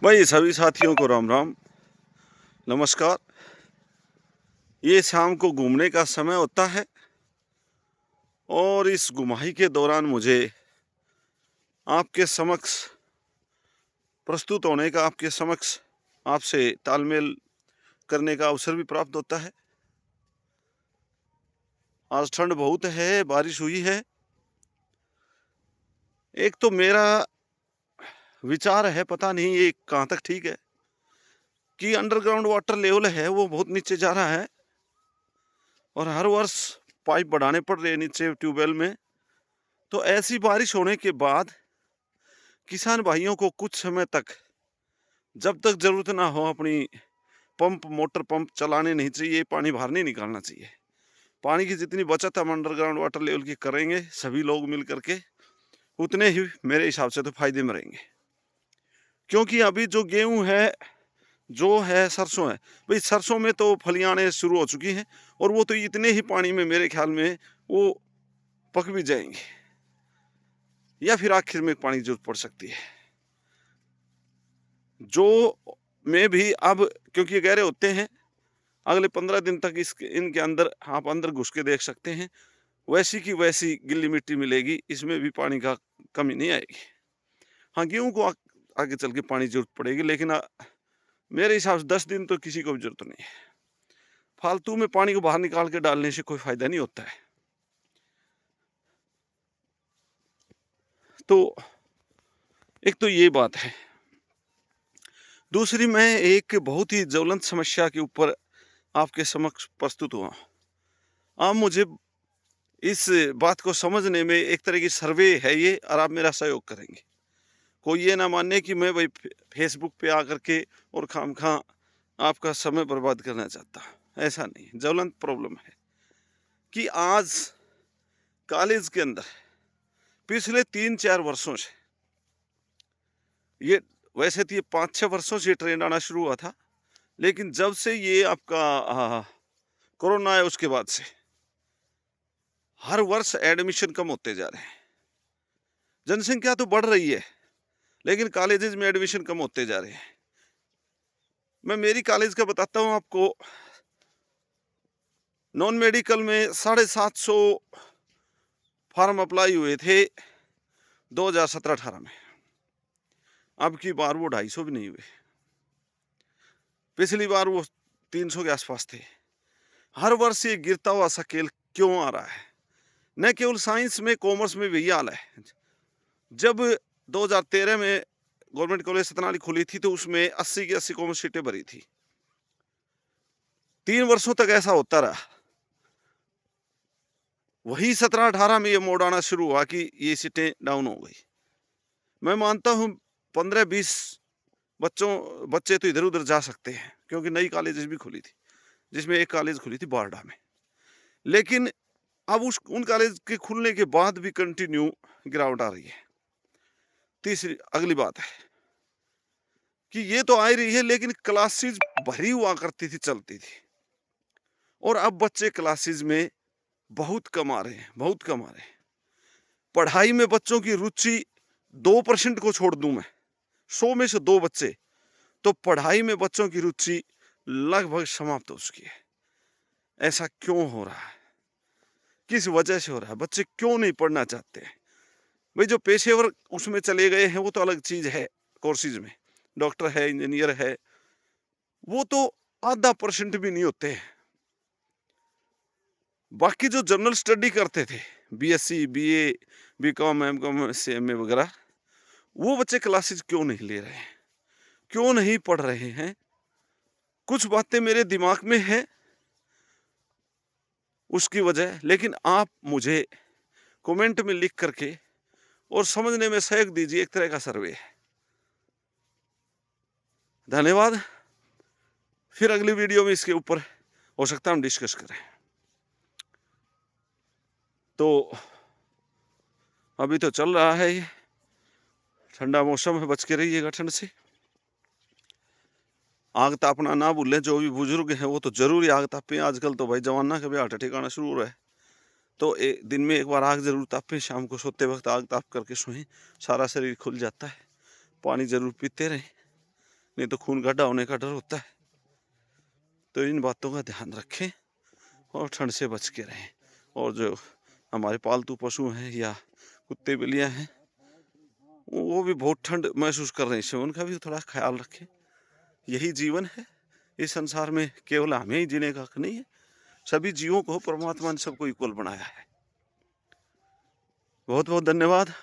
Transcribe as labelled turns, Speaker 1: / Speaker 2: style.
Speaker 1: भाई सभी साथियों को राम राम, नमस्कार। ये शाम को घूमने का समय होता है और इस घुमाई के दौरान मुझे आपके समक्ष प्रस्तुत होने का, आपके समक्ष आपसे तालमेल करने का अवसर भी प्राप्त होता है। आज ठंड बहुत है, बारिश हुई है। एक तो मेरा विचार है, पता नहीं ये कहाँ तक ठीक है, कि अंडरग्राउंड वाटर लेवल है वो बहुत नीचे जा रहा है और हर वर्ष पाइप बढ़ाने पड़ रहे हैं नीचे ट्यूबवेल में। तो ऐसी बारिश होने के बाद किसान भाइयों को कुछ समय तक, जब तक जरूरत ना हो, अपनी मोटर पंप चलाने नहीं चाहिए, पानी बाहर नहीं निकालना चाहिए। पानी की जितनी बचत हम अंडरग्राउंड वाटर लेवल की करेंगे सभी लोग मिल करके, उतने ही मेरे हिसाब से तो फायदे में रहेंगे। क्योंकि अभी जो गेहूं है, जो है सरसों है, भाई सरसों में तो फलियां आने शुरू हो चुकी हैं और वो तो इतने ही पानी में मेरे ख्याल में वो पक भी जाएंगे, या फिर आखिर में पानी की जरूरत पड़ सकती है। जो में भी अब, क्योंकि ये गहरे होते हैं, अगले 15 दिन तक इनके अंदर आप अंदर घुस के देख सकते हैं, वैसी की वैसी गिल्ली मिट्टी मिलेगी, इसमें भी पानी का कमी नहीं आएगी। हाँ, गेहूं को आगे चल के पानी जरूरत पड़ेगी, लेकिन मेरे हिसाब से 10 दिन तो किसी को भी जरूरत नहीं है। फालतू में पानी को बाहर निकाल के डालने से कोई फायदा नहीं होता है। तो एक तो ये बात है। दूसरी, मैं एक बहुत ही ज्वलंत समस्या के ऊपर आपके समक्ष प्रस्तुत हुआ। आप मुझे इस बात को समझने में, एक तरह की सर्वे है ये, और आप मेरा सहयोग करेंगे। कोई ये ना माने कि मैं भाई फेसबुक पे आकर के और खामखा आपका समय बर्बाद करना चाहता। ऐसा नहीं, ज्वलंत प्रॉब्लम है कि आज कॉलेज के अंदर पिछले 3-4 वर्षों से, ये वैसे तो ये 5-6 वर्षों से ट्रेंड आना शुरू हुआ था, लेकिन जब से ये आपका कोरोना है उसके बाद से हर वर्ष एडमिशन कम होते जा रहे हैं। जनसंख्या तो बढ़ रही है, लेकिन कॉलेजेस में एडमिशन कम होते जा रहे हैं। मैं मेरी कॉलेज का बताता हूँ आपको। नॉन मेडिकल में 750 फार्म अप्लाई हुए थे 2017-18 में। अब की बार वो 250 भी नहीं हुए। पिछली बार वो 300 के आसपास थे। हर वर्ष ये गिरता हुआ स्केल क्यों आ रहा है? न केवल साइंस में, कॉमर्स में भी यही हाल है। जब 2013 में गवर्नमेंट कॉलेज सतनाली खुली थी तो उसमें 80 की 80 कॉमर्स सीटें भरी थी। 3 वर्षों तक ऐसा होता रहा। वही 17-18 में ये मोड़ आना शुरू हुआ कि ये सीटें डाउन हो गई। मैं मानता हूँ 15-20 बच्चे तो इधर उधर जा सकते हैं, क्योंकि नई कॉलेजेस भी खुली थी, जिसमें एक कॉलेज खुली थी बारडा में। लेकिन अब उन कॉलेज के खुलने के बाद भी कंटिन्यू गिरावट आ रही है। तीसरी अगली बात है कि ये तो आ ही रही है, लेकिन क्लासेस भरी हुआ करती थी, चलती थी, और अब बच्चे क्लासेस में बहुत कम आ रहे हैं, बहुत कम आ रहे हैं। पढ़ाई में बच्चों की रुचि 2% को छोड़ दूं मैं, 100 में से 2 बच्चे, तो पढ़ाई में बच्चों की रुचि लगभग समाप्त हो चुकी है। ऐसा क्यों हो रहा है? किस वजह से हो रहा है? बच्चे क्यों नहीं पढ़ना चाहते हैं? भाई जो पेशेवर उसमें चले गए हैं वो तो अलग चीज है। कोर्सेज में डॉक्टर है, इंजीनियर है, वो तो आधा % भी नहीं होते हैं। बाकी जो जनरल स्टडी करते थे, BSc, BA, BCom, MCom, MA वगैरह, वो बच्चे क्लासेस क्यों नहीं ले रहे हैं? क्यों नहीं पढ़ रहे हैं? कुछ बातें मेरे दिमाग में है उसकी वजह, लेकिन आप मुझे कमेंट में लिख करके और समझने में सहयोग दीजिए। एक तरह का सर्वे है। धन्यवाद। फिर अगली वीडियो में इसके ऊपर हो सकता है हम डिस्कस करें। तो अभी तो चल रहा है ये ठंडा मौसम है, बच के रहिएगा ठंड से। आग तापना ना भूलें। जो भी बुजुर्ग हैं वो तो जरूर आग तापें। आजकल तो भाई जवाना का भी हार्ट अटैक आना शुरू हो रहा है। तो दिन में एक बार आग जरूर तापें। शाम को सोते वक्त आग ताप करके सोएं, सारा शरीर खुल जाता है। पानी जरूर पीते रहें। नहीं तो खून गड्ढा होने का डर होता है। तो इन बातों का ध्यान रखें और ठंड से बच के रहें। और जो हमारे पालतू पशु हैं या कुत्ते बिल्लियाँ हैं, वो भी बहुत ठंड महसूस कर रहे हैं, उनका भी थोड़ा ख्याल रखें। यही जीवन है। इस संसार में केवल हमें ही जीने का हक नहीं है, सभी जीवों को परमात्मा ने सबको इक्वल बनाया है। बहुत बहुत धन्यवाद।